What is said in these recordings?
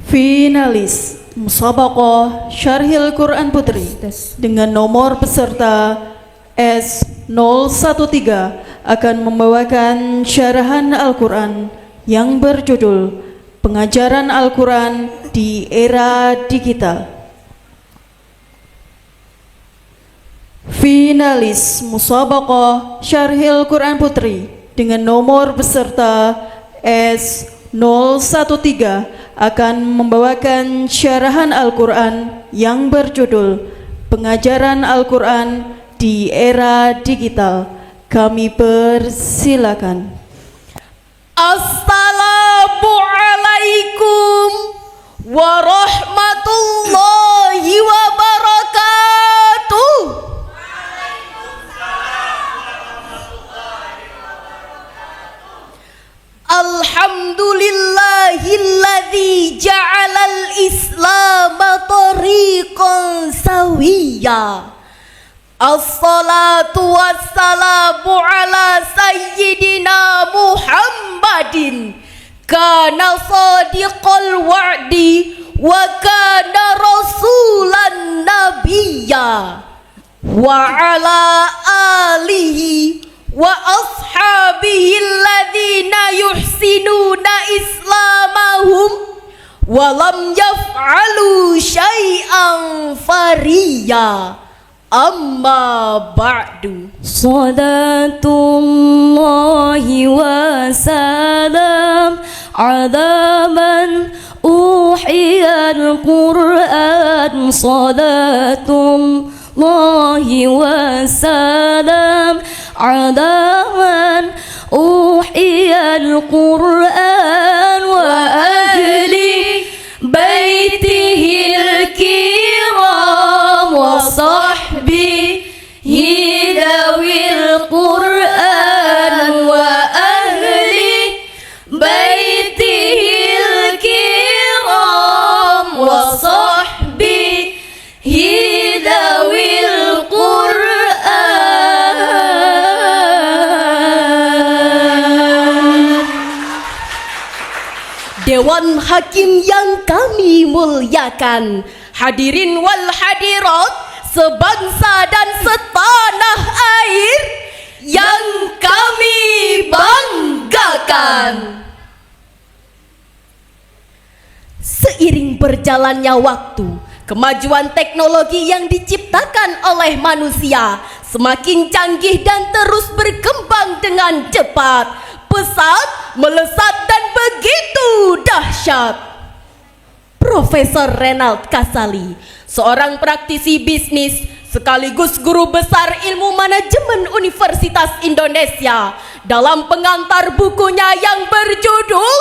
Finalis Musabaqah Syarhil Quran Putri dengan nomor peserta S013 akan membawakan syarahan Al-Quran yang berjudul Pengajaran Al-Quran di Era Digital. Finalis Musabaqah Syarhil Quran Putri dengan nomor peserta S013 akan membawakan syarahan Al-Quran yang berjudul Pengajaran Al-Quran di Era Digital. Kami persilakan. Assalamualaikum warahmatullahi wabarakatuh. Alhamdulillahilladzi ja'alal islama tariqan sawiyya. Assalatu wassalamu ala sayyidina Muhammadin kana sadiqal wa'di wa kana rasulan nabiyya wa ala alihi wa ashabihi alladhina yuhsinuna islamahum wa lam yaf'alu syai'an fariya. Amma ba'du. Salatullahi wa salam ala man uhiyal Qur'an. Salatullahi wa salam ala man uhiyal Qur'an wa ahli baitihil kiram wa sahbihi dawil Qur'an wa ahli baitihil kiram wa sahbihi dawil Qur'an. Dewan Hakim yang kami muliakan, hadirin wal hadirat, sebangsa dan setanah air yang kami banggakan. Seiring berjalannya waktu, kemajuan teknologi yang diciptakan oleh manusia semakin canggih dan terus berkembang dengan cepat, pesat, melesat dan begitu dahsyat. Profesor Renald Kasali, seorang praktisi bisnis sekaligus guru besar ilmu manajemen Universitas Indonesia, dalam pengantar bukunya yang berjudul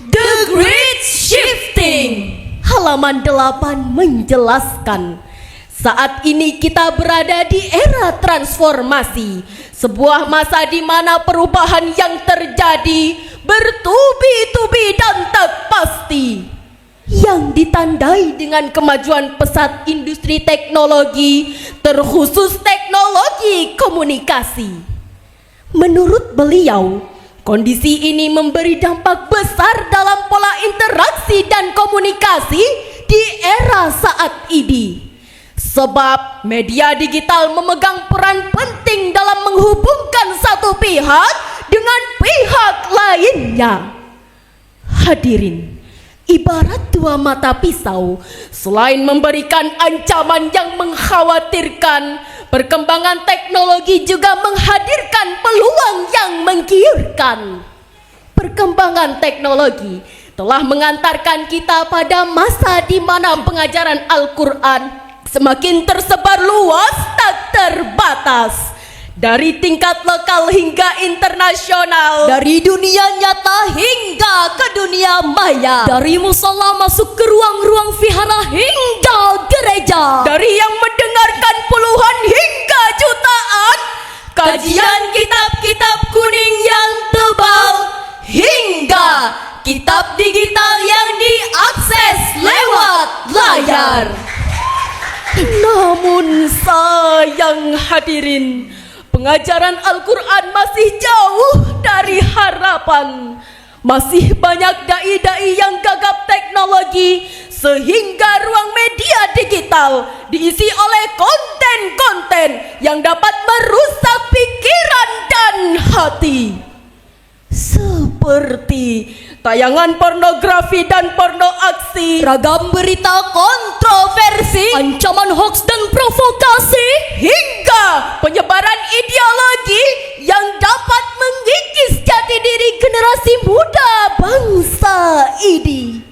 The Great Shifting, halaman 8 menjelaskan, saat ini kita berada di era transformasi, sebuah masa di mana perubahan yang terjadi bertubi-tubi dan tak pasti, yang ditandai dengan kemajuan pesat industri teknologi, terkhusus teknologi komunikasi. Menurut beliau, kondisi ini memberi dampak besar dalam pola interaksi dan komunikasi di era saat ini. Sebab media digital memegang peran penting dalam menghubungkan satu pihak dengan pihak lainnya. Hadirin, ibarat dua mata pisau, selain memberikan ancaman yang mengkhawatirkan, perkembangan teknologi juga menghadirkan peluang yang menggiurkan. Perkembangan teknologi telah mengantarkan kita pada masa di mana pengajaran Al-Quran semakin tersebar luas tak terbatas, dari tingkat lokal hingga internasional, dari dunia nyata hingga ke dunia maya, dari musola masuk ke ruang-ruang vihara hingga gereja, dari yang mendengarkan puluhan hingga jutaan, kajian kitab-kitab kuning yang tebal, hingga kitab digital yang diakses lewat layar. Namun sayang hadirin, pengajaran Al-Quran masih jauh dari harapan. Masih banyak dai-dai yang gagap teknologi sehingga ruang media digital diisi oleh konten-konten yang dapat merusak pikiran dan hati. Seperti tayangan pornografi dan porno aksi, ragam berita kontroversi, ancaman hoaks dan provokasi, hingga penyebaran ideologi yang dapat mengikis jati diri generasi muda bangsa ini.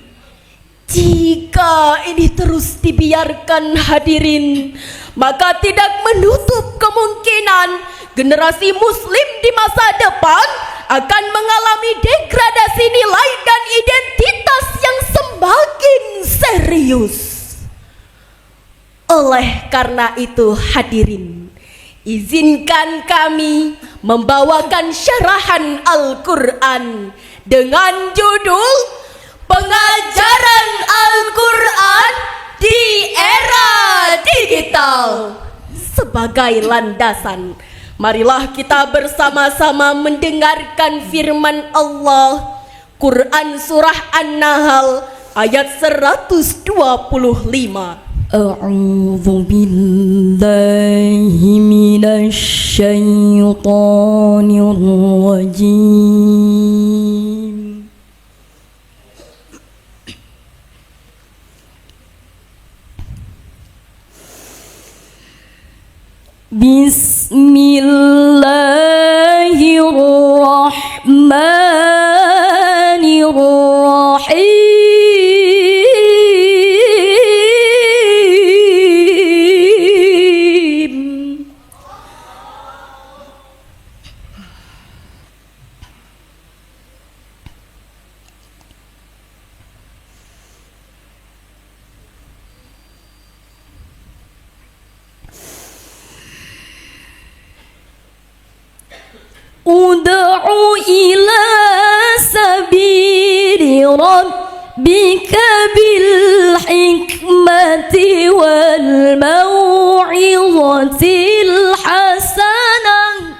Jika ini terus dibiarkan hadirin, maka tidak menutup kemungkinan generasi muslim di masa depan akan mengalami degradasi nilai dan identitas yang semakin serius. Oleh karena itu hadirin, izinkan kami membawakan syarahan Al-Quran dengan judul Pengajaran Al-Quran di Era Digital. Sebagai landasan, marilah kita bersama-sama mendengarkan firman Allah, Quran Surah An-Nahl ayat 125. A'udzu billahi minasy syaithanir rajim. Bismillahirrahmanirrahim. Ud'u ila sabili rabbika bil hikmati wal mau'izatil hasanah.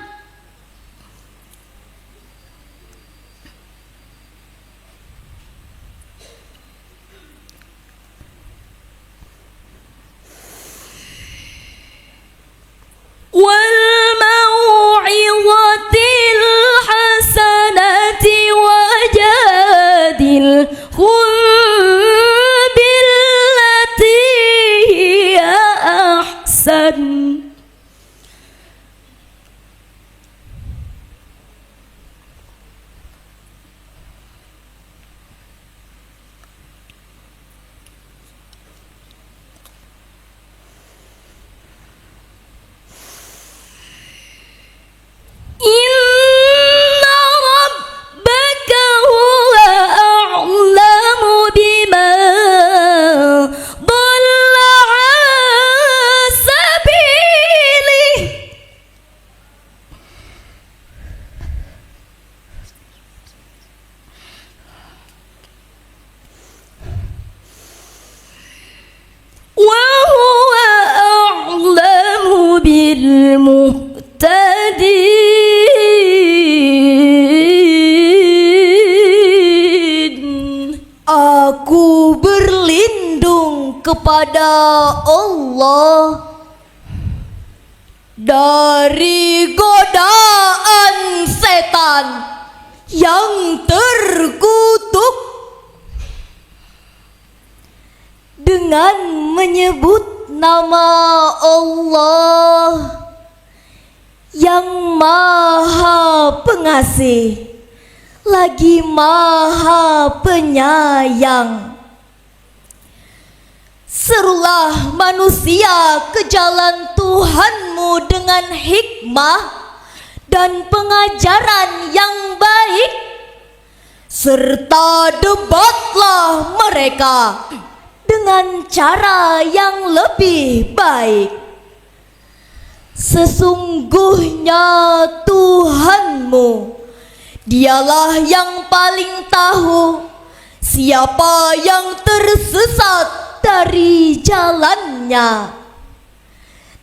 Aku berlindung kepada Allah dari godaan setan yang terkutuk dengan menyebut nama Allah yang Maha Pengasih lagi Maha Penyayang. Serulah manusia ke jalan Tuhanmu dengan hikmah dan pengajaran yang baik, serta debatlah mereka dengan cara yang lebih baik. Sesungguhnya Tuhanmu, Dialah yang paling tahu siapa yang tersesat dari jalannya,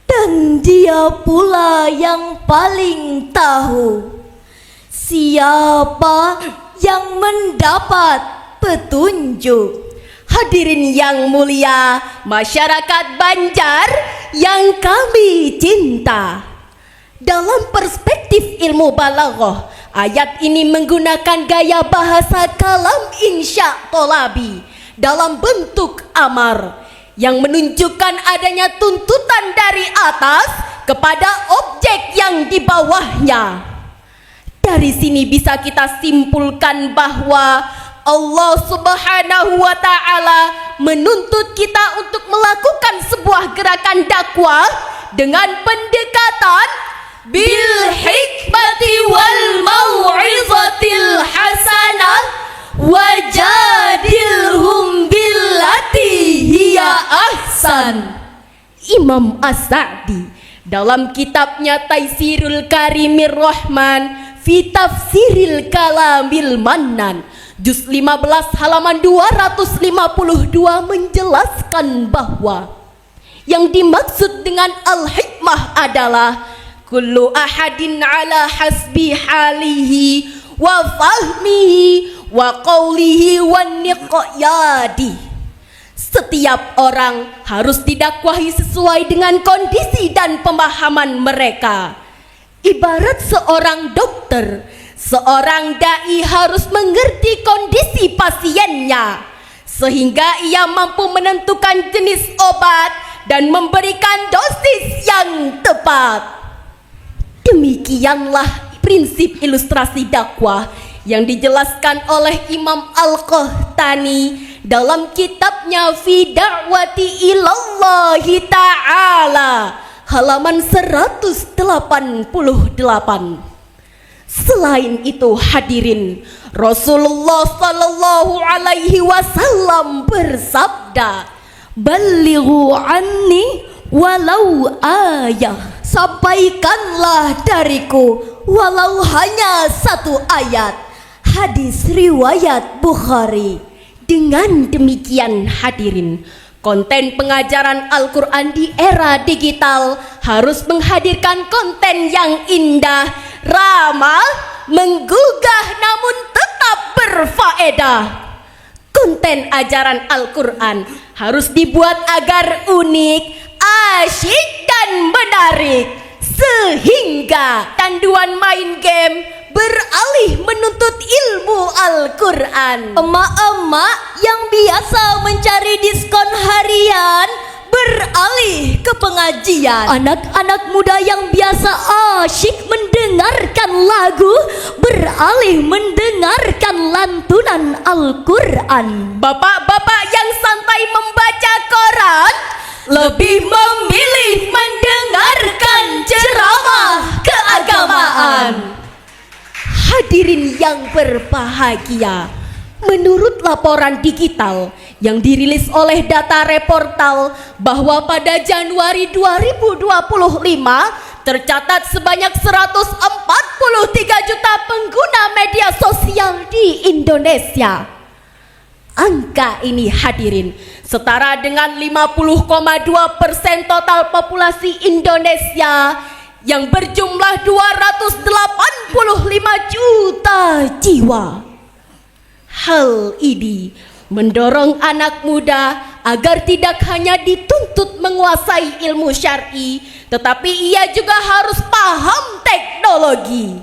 dan Dia pula yang paling tahu siapa yang mendapat petunjuk. Hadirin yang mulia, masyarakat Banjar yang kami cinta. Dalam perspektif ilmu balaghah, ayat ini menggunakan gaya bahasa kalam insya tolabi dalam bentuk amar yang menunjukkan adanya tuntutan dari atas kepada objek yang di bawahnya. Dari sini bisa kita simpulkan bahwa Allah Subhanahu wa Ta'ala menuntut kita untuk melakukan sebuah gerakan dakwah dengan pendekatan bil hikmati wal mau'izatil hasanah wajadilhum billati hiya ahsan. Imam As-Sa'di dalam kitabnya Taisirul Karimir Rahman fi Tafsiril Kalamil Mannan juz 15 halaman 252 menjelaskan bahwa yang dimaksud dengan al-hikmah adalah kullu ahadin ala hasbi halihi wa fahmihi wa qawlihi wa niqyadi. Setiap orang harus didakwahi sesuai dengan kondisi dan pemahaman mereka. Ibarat seorang dokter, seorang dai harus mengerti kondisi pasiennya sehingga ia mampu menentukan jenis obat dan memberikan dosis yang tepat. Demikianlah prinsip ilustrasi dakwah yang dijelaskan oleh Imam Al-Qahtani dalam kitabnya Fi Da'wati Ilallahi Ta'ala halaman 188. Selain itu hadirin, Rasulullah sallallahu alaihi wasallam bersabda, "Ballighu anni walau ayah." Sampaikanlah dariku walau hanya satu ayat. Hadis riwayat Bukhari. Dengan demikian hadirin, konten pengajaran Al-Quran di era digital harus menghadirkan konten yang indah, ramah, menggugah namun tetap berfaedah. Konten ajaran Al-Quran harus dibuat agar unik, asyik dan menarik, sehingga canduan main game beralih menuntut ilmu Al-Quran. Emak-emak yang biasa mencari diskon harian beralih ke pengajian. Anak-anak muda yang biasa asyik mendengarkan lagu beralih mendengarkan lantunan Al-Quran. Bapak-bapak yang santai membaca koran lebih memilih mendengarkan ceramah keagamaan. Hadirin yang berbahagia, menurut laporan digital yang dirilis oleh Data Reportal bahwa pada Januari 2025 tercatat sebanyak 143 juta pengguna media sosial di Indonesia. Angka ini hadirin setara dengan 50,2% total populasi Indonesia yang berjumlah 285 juta jiwa. Hal ini mendorong anak muda agar tidak hanya dituntut menguasai ilmu syar'i, tetapi ia juga harus paham teknologi.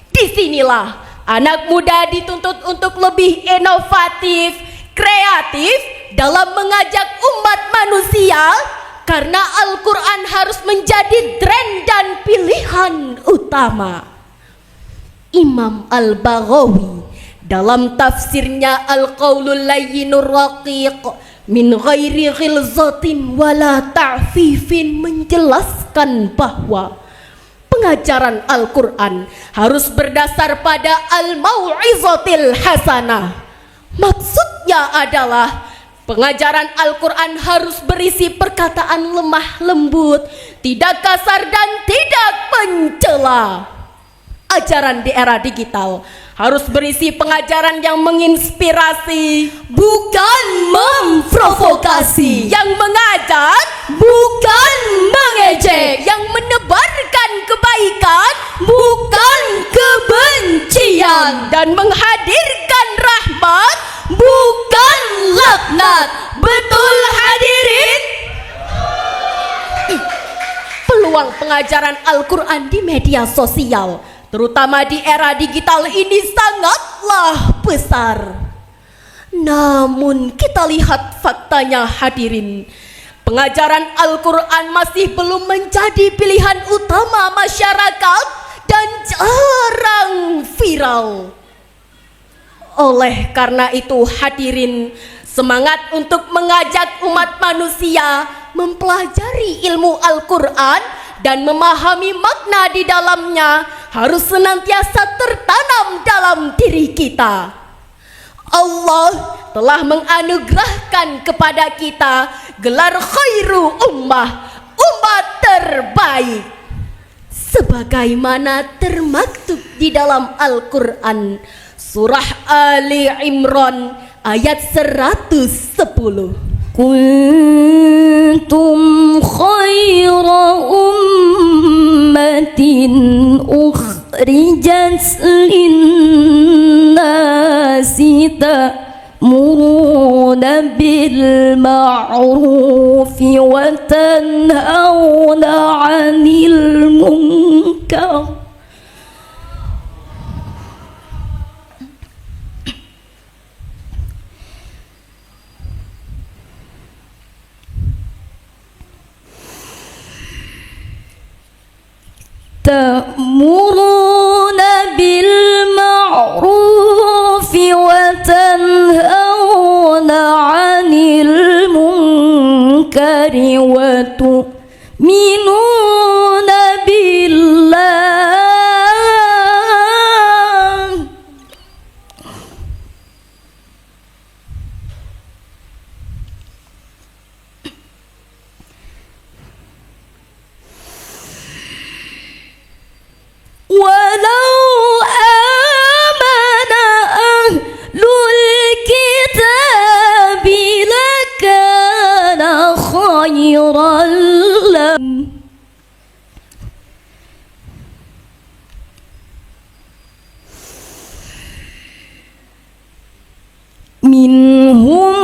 Disinilah anak muda dituntut untuk lebih inovatif, kreatif dalam mengajak umat manusia, karena Al-Quran harus menjadi tren dan pilihan utama. Imam Al-Baghawi dalam tafsirnya Al-Qaulul Layyinur Raqiq min ghairi ghilzatin wala ta'fifin menjelaskan bahwa pengajaran Al-Quran harus berdasar pada al-mau'izatil hasanah. Maksudnya adalah pengajaran Al-Quran harus berisi perkataan lemah lembut, tidak kasar dan tidak mencela. Ajaran di era digital harus berisi pengajaran yang menginspirasi, bukan memprovokasi, yang mengajak, bukan mengejek, yang menebarkan kebaikan, bukan kebencian. dan menghadirkan rahmat, bukan laknat. Betul hadirin? Peluang pengajaran Al-Quran di media sosial, terutama di era digital ini, sangatlah besar. Namun kita lihat faktanya hadirin, pengajaran Al-Quran masih belum menjadi pilihan utama masyarakat dan jarang viral. Oleh karena itu hadirin, semangat untuk mengajak umat manusia mempelajari ilmu Al-Quran dan memahami makna di dalamnya harus senantiasa tertanam dalam diri kita. Allah telah menganugerahkan kepada kita gelar khairu ummah, umat terbaik, sebagaimana termaktub di dalam Al-Quran surah Ali Imran ayat 110. Kuntum khaira ummatin ukhrijat linnasi ta'muruna bil ma'rufi wa tanhauna 'anil munkar. تأمرون بالمعروف وتنهون عن المنكر وتؤمنون بالله. ولو آمن أهل الكتاب لكان خيرا لهم. منهم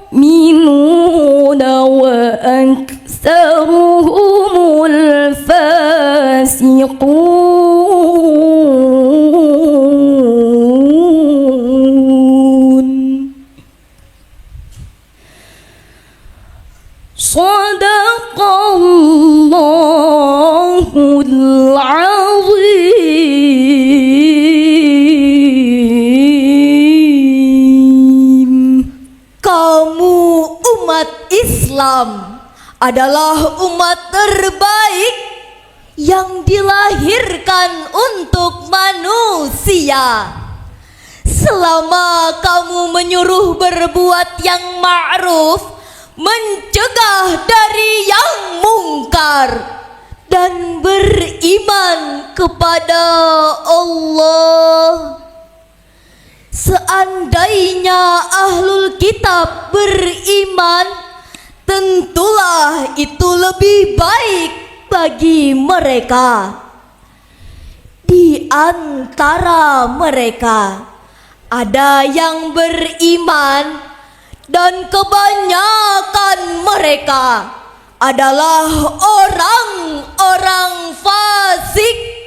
المؤمنون وأكثرهم الفاسقون. صدق الله العظيم. Kamu umat Islam adalah umat terbaik yang dilahirkan untuk manusia. Selama kamu menyuruh berbuat yang ma'ruf, mencegah dari yang mungkar, dan beriman kepada Allah. Seandainya ahlul kitab beriman, tentulah itu lebih baik bagi mereka. Di antara mereka ada yang beriman, dan kebanyakan mereka adalah orang-orang fasik.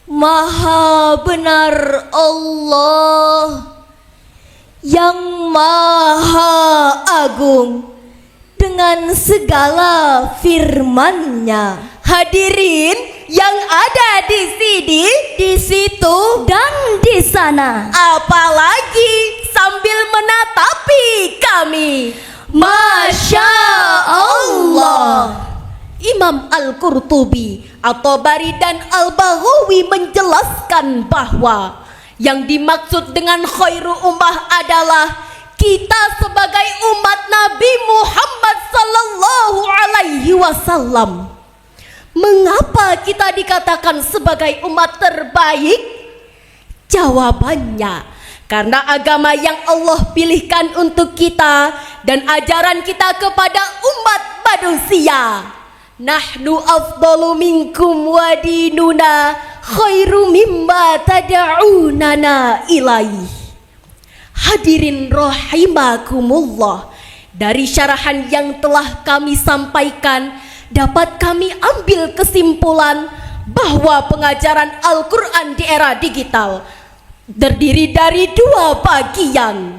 Maha benar Allah yang Maha Agung dengan segala firman-Nya. Hadirin yang ada di sini, Di situ Dan di sana, apalagi sambil menatapi kami, Masya Allah. Imam Al-Qurtubi, At-Tabari dan Al-Baghawi menjelaskan bahwa yang dimaksud dengan khairu ummah adalah kita sebagai umat Nabi Muhammad sallallahu alaihi wasallam. Mengapa kita dikatakan sebagai umat terbaik? Jawabannya, karena agama yang Allah pilihkan untuk kita dan ajaran kita kepada umat manusia. Nahnu afdalu minkum wa dinuna khairu mimma tad'unana ilaih. Hadirin rahimakumullah, dari syarahan yang telah kami sampaikan dapat kami ambil kesimpulan bahwa pengajaran Al-Quran di era digital terdiri dari dua bagian.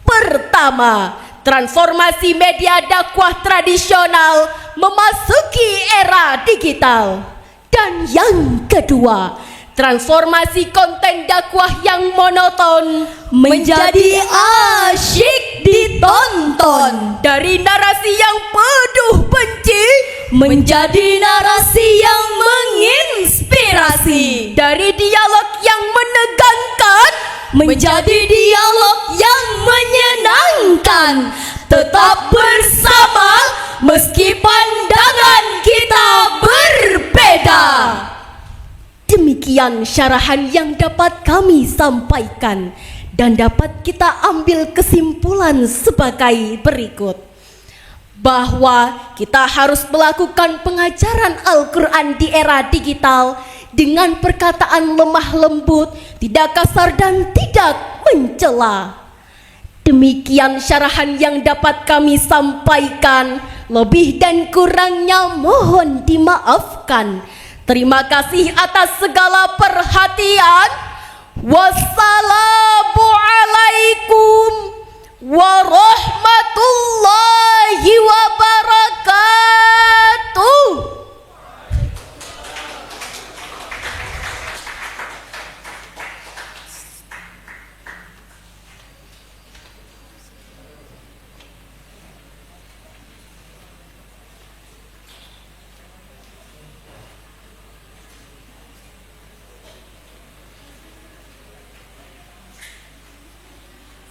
Pertama, transformasi media dakwah tradisional memasuki era digital. Dan yang kedua, transformasi konten dakwah yang monoton menjadi asyik ditonton, dari narasi yang penuh benci menjadi narasi yang menginspirasi, dari dialog yang menegangkan menjadi dialog yang menyenangkan. Tetap bersama meski pandangan kita berbeda. Demikian syarahan yang dapat kami sampaikan dan dapat kita ambil kesimpulan sebagai berikut. Bahwa kita harus melakukan pengajaran Al-Quran di era digital dengan perkataan lemah lembut, tidak kasar dan tidak mencela. Demikian syarahan yang dapat kami sampaikan. Lebih dan kurangnya mohon dimaafkan. Terima kasih atas segala perhatian